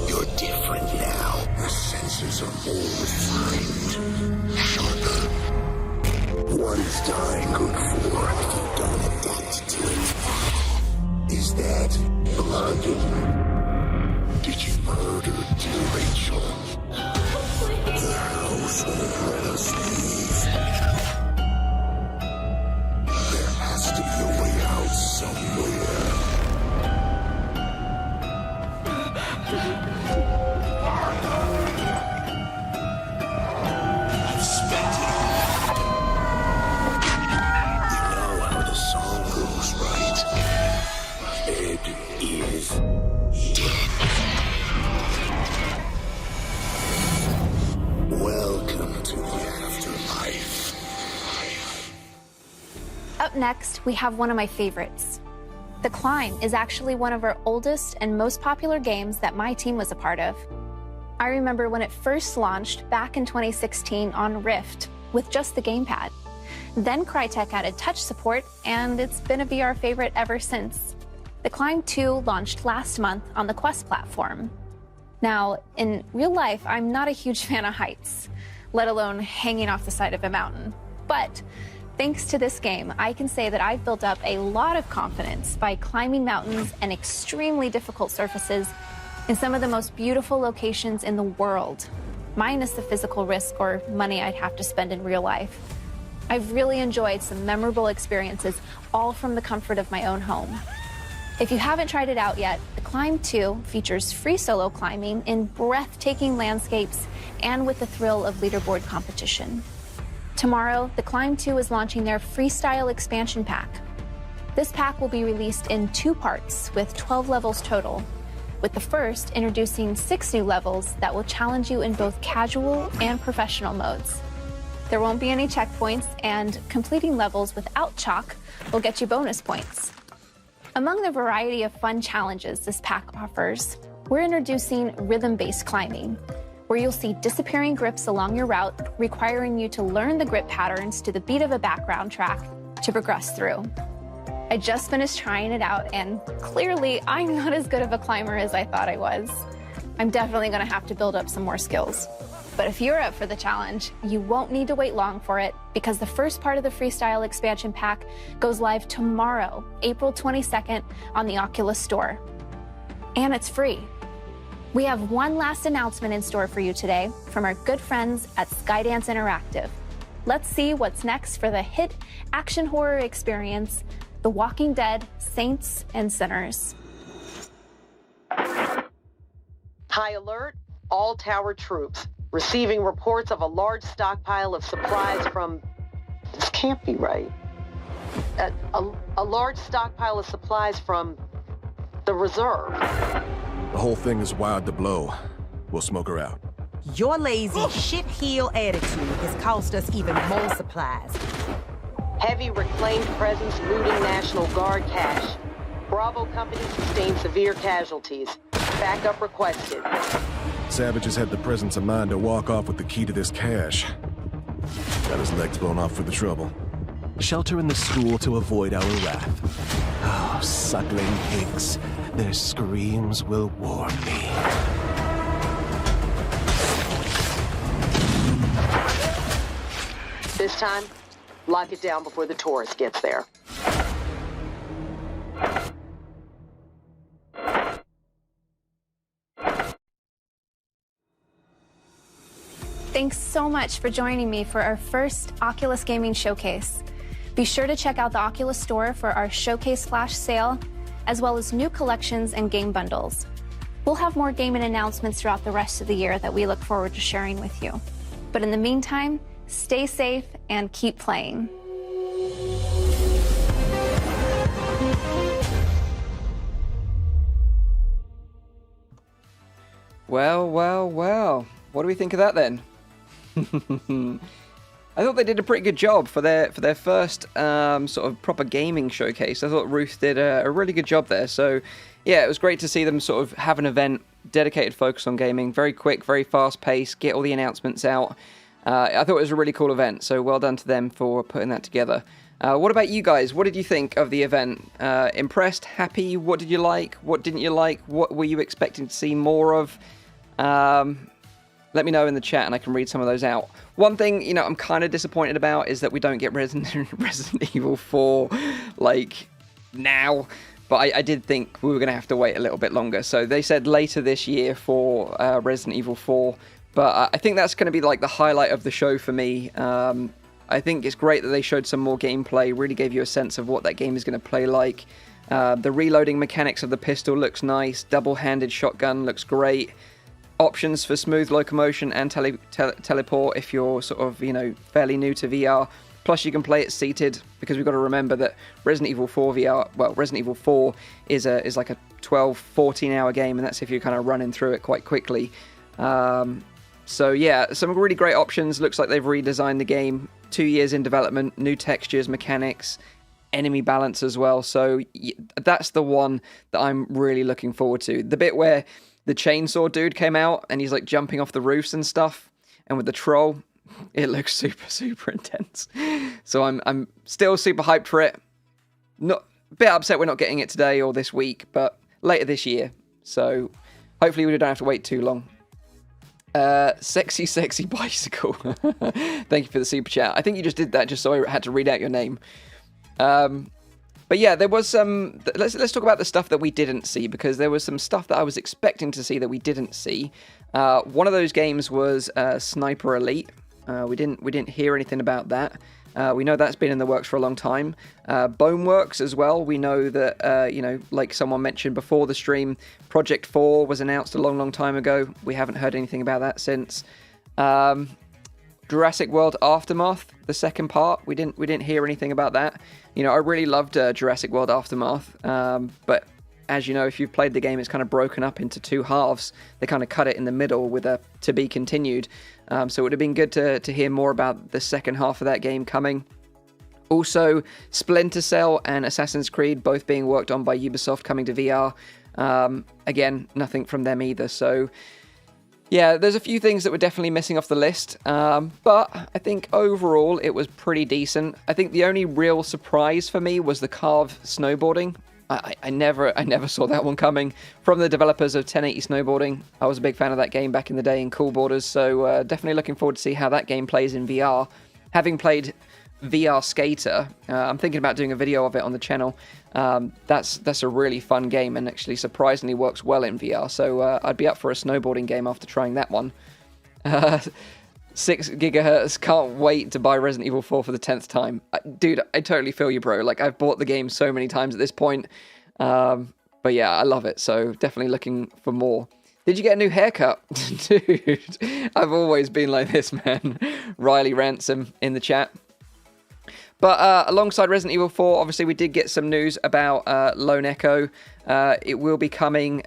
You're different now. Your senses are more refined, sharper. What is dying good for if you don't adapt to it? Is that blood? Did you murder dear Rachel? The household let us leave. There has to be a way out somewhere. I've spent it. You know how the song goes, right? Ed is dead. Welcome to the afterlife. Up next, we have one of my favorites. The Climb is actually one of our oldest and most popular games that my team was a part of. I remember when it first launched back in 2016 on Rift with just the gamepad. Then Crytek added touch support, and it's been a VR favorite ever since. The Climb 2 launched last month on the Quest platform. Now, in real life, I'm not a huge fan of heights, let alone hanging off the side of a mountain. But thanks to this game, I can say that I've built up a lot of confidence by climbing mountains and extremely difficult surfaces in some of the most beautiful locations in the world, minus the physical risk or money I'd have to spend in real life. I've really enjoyed some memorable experiences, all from the comfort of my own home. If you haven't tried it out yet, The Climb 2 features free solo climbing in breathtaking landscapes and with the thrill of leaderboard competition. Tomorrow, The Climb 2 is launching their Freestyle expansion pack. This pack will be released in 2 parts with 12 levels total, with the first introducing 6 new levels that will challenge you in both casual and professional modes. There won't be any checkpoints, and completing levels without chalk will get you bonus points. Among the variety of fun challenges this pack offers, we're introducing rhythm-based climbing, where you'll see disappearing grips along your route, requiring you to learn the grip patterns to the beat of a background track to progress through. I just finished trying it out, and clearly I'm not as good of a climber as I thought I was. I'm definitely gonna have to build up some more skills. But if you're up for the challenge, you won't need to wait long for it, because the first part of the Freestyle expansion pack goes live tomorrow, April 22nd, on the Oculus Store. And it's free. We have one last announcement in store for you today from our good friends at Skydance Interactive. Let's see what's next for the hit action horror experience, The Walking Dead: Saints and Sinners. High alert, all tower troops. Receiving reports of a large stockpile of supplies from... This can't be right. A large stockpile of supplies from the reserve. The whole thing is wired to blow. We'll smoke her out. Your lazy shit-heel attitude has cost us even more supplies. Heavy reclaimed presence looting National Guard cache. Bravo Company sustained severe casualties. Backup requested. Savages had the presence of mind to walk off with the key to this cache. Got his legs blown off for the trouble. Shelter in the school to avoid our wrath. Oh, suckling pigs. Their screams will warm me. This time, lock it down before the tourist gets there. Thanks so much for joining me for our first Oculus Gaming Showcase. Be sure to check out the Oculus Store for our Showcase Flash sale, as well as new collections and game bundles. We'll have more gaming announcements throughout the rest of the year that we look forward to sharing with you. But in the meantime, stay safe and keep playing. Well, well, well. What do we think of that then? I thought they did a pretty good job for their first sort of proper gaming showcase. I thought Ruth did a really good job there. So yeah, it was great to see them sort of have an event dedicated focus on gaming. Very quick, very fast paced, get all the announcements out. I thought it was a really cool event, so well done to them for putting that together. What about you guys? What did you think of the event? Impressed? Happy? What did you like? What didn't you like? What were you expecting to see more of? Let me know in the chat and I can read some of those out. One thing, you know, I'm kind of disappointed about is that we don't get Resident Evil 4, like, now. But I did think we were going to have to wait a little bit longer. So they said later this year for Resident Evil 4. But I think that's going to be, like, the highlight of the show for me. I think it's great that they showed some more gameplay, really gave you a sense of what that game is going to play like. The reloading mechanics of the pistol looks nice. Double-handed shotgun looks great. Options for smooth locomotion and teleport if you're sort of, you know, fairly new to VR. Plus you can play it seated, because we've got to remember that Resident Evil 4 VR, well, Resident Evil 4 is like a 12, 14-hour game, and that's if you're kind of running through it quite quickly. So yeah, some really great options. Looks like they've redesigned the game. 2 years in development, new textures, mechanics, enemy balance as well. So that's the one that I'm really looking forward to. The bit where the chainsaw dude came out and he's like jumping off the roofs and stuff, and with the troll, it looks super, super intense. So I'm still super hyped for it. Not a bit upset we're not getting it today or this week, but later this year. So hopefully we don't have to wait too long. Sexy bicycle. Thank you for the super chat. I think you just did that just so I had to read out your name. But yeah, there was some... Let's talk about the stuff that we didn't see, because there was some stuff that I was expecting to see that we didn't see. One of those games was Sniper Elite. We didn't hear anything about that. We know that's been in the works for a long time. Boneworks as well. We know that, you know, like someone mentioned before the stream, Project 4 was announced a long, long time ago. We haven't heard anything about that since. Jurassic World Aftermath, the second part. We didn't hear anything about that. You know, I really loved Jurassic World Aftermath, but as you know, if you've played the game, it's kind of broken up into two halves. They kind of cut it in the middle with a to be continued. So it would have been good to hear more about the second half of that game coming. Also, Splinter Cell and Assassin's Creed both being worked on by Ubisoft coming to VR. Again, nothing from them either. So yeah, there's a few things that were definitely missing off the list. But I think overall it was pretty decent. I think the only real surprise for me was the Carve snowboarding. I never saw that one coming. From the developers of 1080 Snowboarding, I was a big fan of that game back in the day in Cool Borders, so definitely looking forward to see how that game plays in VR. Having played VR Skater, I'm thinking about doing a video of it on the channel. That's a really fun game and actually surprisingly works well in VR, so I'd be up for a snowboarding game after trying that one. 6 gigahertz, can't wait to buy Resident Evil 4 for the 10th time. Dude, I totally feel you, bro. Like, I've bought the game so many times at this point. But yeah, I love it, so definitely looking for more. Did you get a new haircut? Dude, I've always been like this, man. Riley Ransom in the chat. But alongside Resident Evil 4, obviously we did get some news about Lone Echo. It will be coming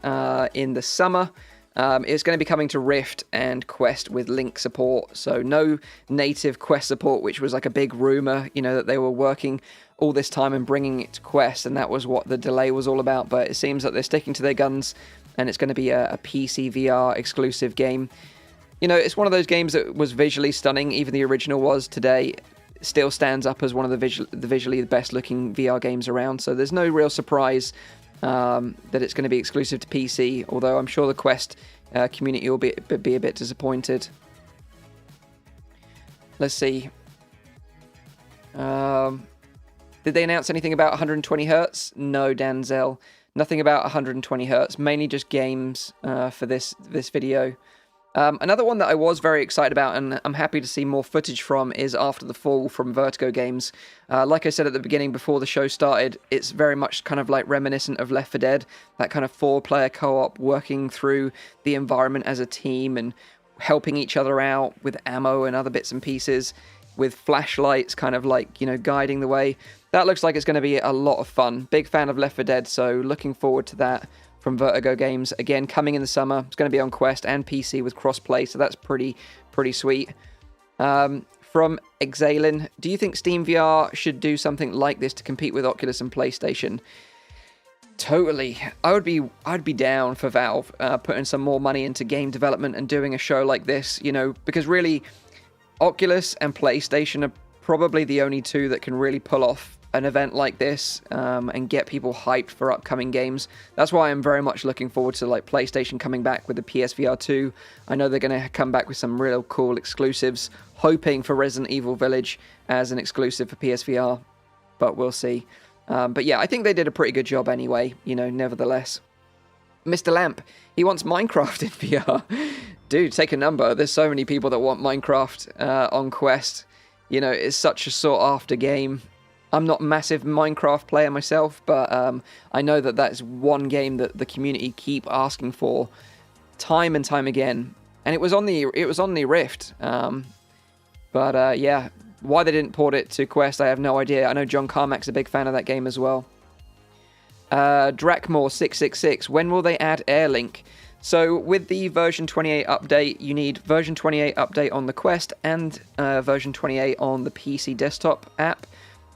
in the summer. It's going to be coming to Rift and Quest with Link support, so no native Quest support, which was like a big rumor, you know, that they were working all this time and bringing it to Quest, and that was what the delay was all about. But it seems that they're sticking to their guns, and it's going to be a PC VR exclusive game. You know, it's one of those games that was visually stunning. Even the original was today. Still stands up as one of the visually the best looking VR games around, so there's no real surprise that it's going to be exclusive to PC, although I'm sure the Quest community will be a bit disappointed. Let's see. Did they announce anything about 120 Hz? No, Danzel. Nothing about 120 Hz. Mainly just games for this video. Another one that I was very excited about and I'm happy to see more footage from is After the Fall from Vertigo Games. Like I said at the beginning before the show started, it's very much kind of like reminiscent of Left 4 Dead, that kind of 4-player co-op working through the environment as a team and helping each other out with ammo and other bits and pieces, with flashlights kind of like, you know, guiding the way. That looks like it's going to be a lot of fun. Big fan of Left 4 Dead, so looking forward to that. From Vertigo Games, again, coming in the summer. It's going to be on Quest and PC with crossplay, so that's pretty sweet. From Exalin, do you think Steam VR should do something like this to compete with Oculus and PlayStation? Totally. I'd be down for Valve putting some more money into game development and doing a show like this, you know, because really Oculus and PlayStation are probably the only two that can really pull off an event like this and get people hyped for upcoming games. That's why I'm very much looking forward to like PlayStation coming back with the PSVR 2. I know they're going to come back with some real cool exclusives, hoping for Resident Evil Village as an exclusive for PSVR, but we'll see. But yeah, I think they did a pretty good job anyway, you know, nevertheless. Mr. Lamp, he wants Minecraft in VR. Dude, take a number. There's so many people that want Minecraft on Quest. You know, it's such a sought-after game. I'm not a massive Minecraft player myself, but I know that that's one game that the community keep asking for time and time again. And it was on the Rift. But yeah, why they didn't port it to Quest, I have no idea. I know John Carmack's a big fan of that game as well. Drakmore666, when will they add Airlink? So with the version 28 update, you need version 28 update on the Quest and version 28 on the PC desktop app.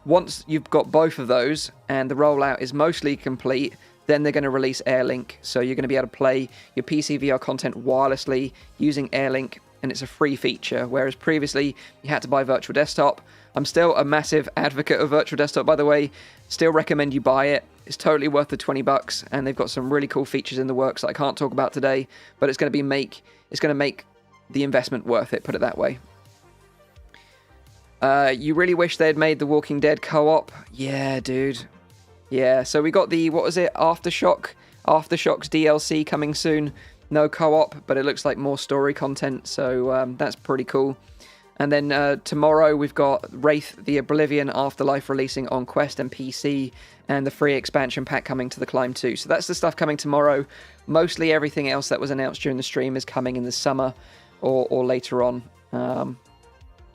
Once you've got both of those and the rollout is mostly complete, then they're going to release Airlink. So you're going to be able to play your PC VR content wirelessly using Airlink, and it's a free feature, whereas previously you had to buy Virtual Desktop. I'm still a massive advocate of Virtual Desktop, by the way. Still recommend you buy it. It's totally worth the $20, and they've got some really cool features in the works that I can't talk about today, but it's going to make the investment worth it, put it that way. You really wish they'd made the Walking Dead co-op? Yeah, dude. Yeah, so we got the, what was it, Aftershocks DLC coming soon. No co-op, but it looks like more story content, so that's pretty cool. And then tomorrow we've got Wraith the Oblivion Afterlife releasing on Quest and PC, and the free expansion pack coming to the Climb 2. So that's the stuff coming tomorrow. Mostly everything else that was announced during the stream is coming in the summer or later on.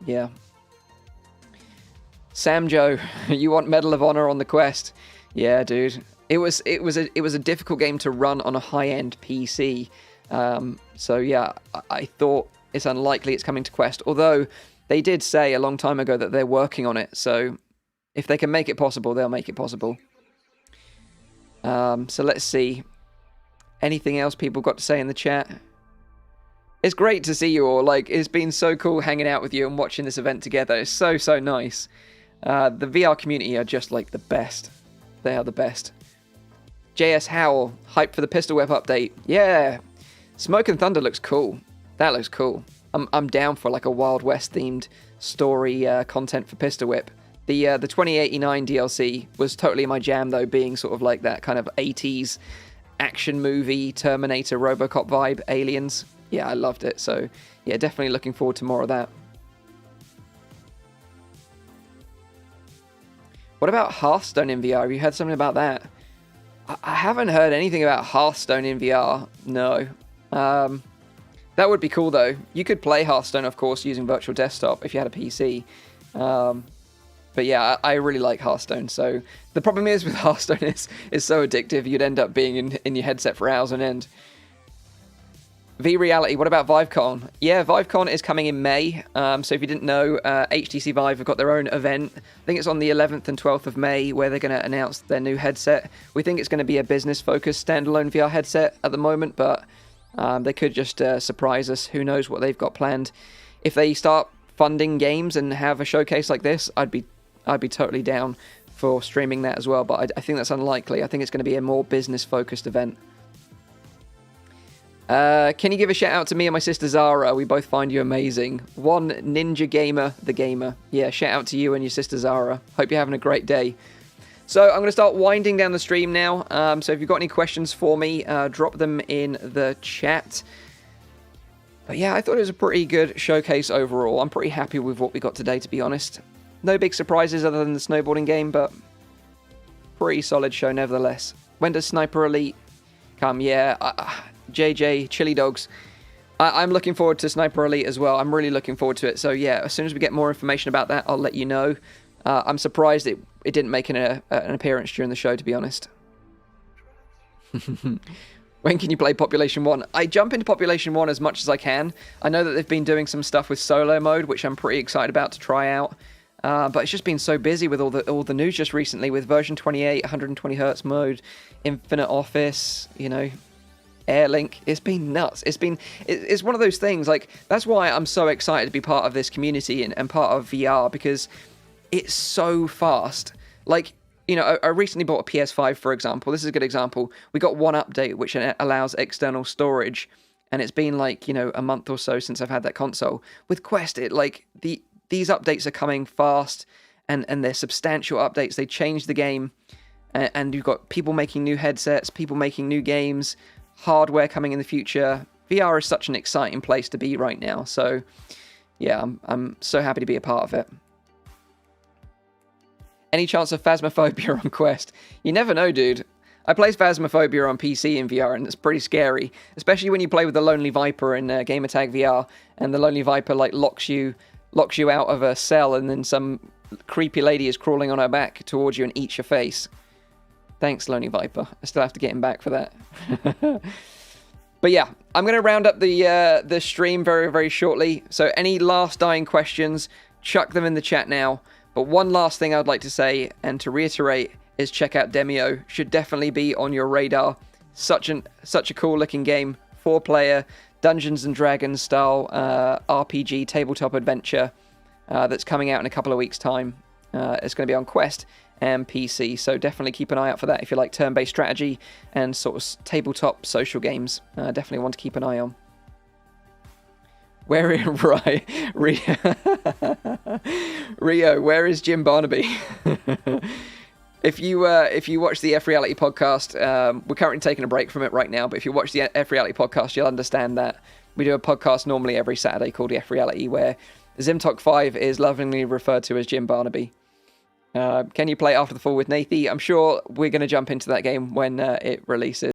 Yeah. Sam Joe, you want Medal of Honor on the Quest? Yeah, dude. It was a difficult game to run on a high-end PC. So yeah, I thought it's unlikely it's coming to Quest. Although they did say a long time ago that they're working on it. So if they can make it possible, they'll make it possible. So let's see. Anything else people got to say in the chat? It's great to see you all. Like, it's been so cool hanging out with you and watching this event together. It's so nice. The VR community are just like the best. They are the best. JS Howell, hyped for the Pistol Whip update. Yeah, Smoke and Thunder looks cool. That looks cool. I'm down for like a Wild West themed story content for Pistol Whip. The 2089 DLC was totally my jam though, being sort of like that kind of 80s action movie, Terminator, RoboCop vibe, Aliens. Yeah, I loved it. So yeah, definitely looking forward to more of that. What about Hearthstone in VR? Have you heard something about that? I haven't heard anything about Hearthstone in VR. No. That would be cool, though. You could play Hearthstone, of course, using Virtual Desktop if you had a PC. But yeah, I really like Hearthstone. So the problem is with Hearthstone is it's so addictive, you'd end up being in your headset for hours on end. V-Reality, what about ViveCon? Yeah, ViveCon is coming in May. So if you didn't know, HTC Vive have got their own event. I think it's on the 11th and 12th of May where they're going to announce their new headset. We think it's going to be a business-focused standalone VR headset at the moment, but they could just surprise us. Who knows what they've got planned. If they start funding games and have a showcase like this, I'd be totally down for streaming that as well, but I think that's unlikely. I think it's going to be a more business-focused event. Can you give a shout out to me and my sister Zara? We both find you amazing. One Ninja Gamer, the gamer. Yeah, shout out to you and your sister Zara. Hope you're having a great day. So I'm going to start winding down the stream now. So if you've got any questions for me, drop them in the chat. But yeah, I thought it was a pretty good showcase overall. I'm pretty happy with what we got today, to be honest. No big surprises other than the snowboarding game, but pretty solid show nevertheless. When does Sniper Elite come? Yeah, JJ, Chili Dogs. I'm looking forward to Sniper Elite as well. I'm really looking forward to it. So yeah, as soon as we get more information about that, I'll let you know. I'm surprised it didn't make an appearance during the show, to be honest. When can you play Population 1? I jump into Population 1 as much as I can. I know that they've been doing some stuff with solo mode, which I'm pretty excited about to try out. But it's just been so busy with all the news just recently with version 28, 120 hertz mode, Infinite Office, you know, Airlink. It's been nuts. It's one of those things, like, that's why I'm so excited to be part of this community and part of VR, because it's so fast. Like, you know, I recently bought a PS5, for example. This is a good example. We got one update which allows external storage, and it's been like, you know, a month or so since I've had that console. With Quest, these updates are coming fast, and they're substantial updates. They change the game, and you've got people making new headsets, people making new games, hardware coming in the future. VR is such an exciting place to be right now. So, yeah, I'm so happy to be a part of it. Any chance of Phasmophobia on Quest? You never know, dude. I played Phasmophobia on PC in VR, and it's pretty scary, especially when you play with the Lonely Viper in Gamertag VR, and the Lonely Viper like locks you out of a cell, and then some creepy lady is crawling on her back towards you and eats your face. Thanks, Lonely Viper. I still have to get him back for that. But yeah, I'm going to round up the stream very, very shortly. So any last dying questions, chuck them in the chat now. But one last thing I'd like to say, and to reiterate, is check out Demeo. Should definitely be on your radar. Such a cool looking game, 4-player, Dungeons and Dragons style RPG tabletop adventure that's coming out in a couple of weeks' time. It's going to be on Quest and PC, so definitely keep an eye out for that if you like turn-based strategy and sort of tabletop social games. Definitely one to keep an eye on. Where right, Rio, where is Jim Barnaby? If you watch the F Reality podcast, we're currently taking a break from it right now, but if you watch the F Reality podcast, you'll understand that we do a podcast normally every Saturday called the F Reality, where Zimtok 5 is lovingly referred to as Jim Barnaby. Can you play After the Fall with Nathy? I'm sure we're going to jump into that game when it releases.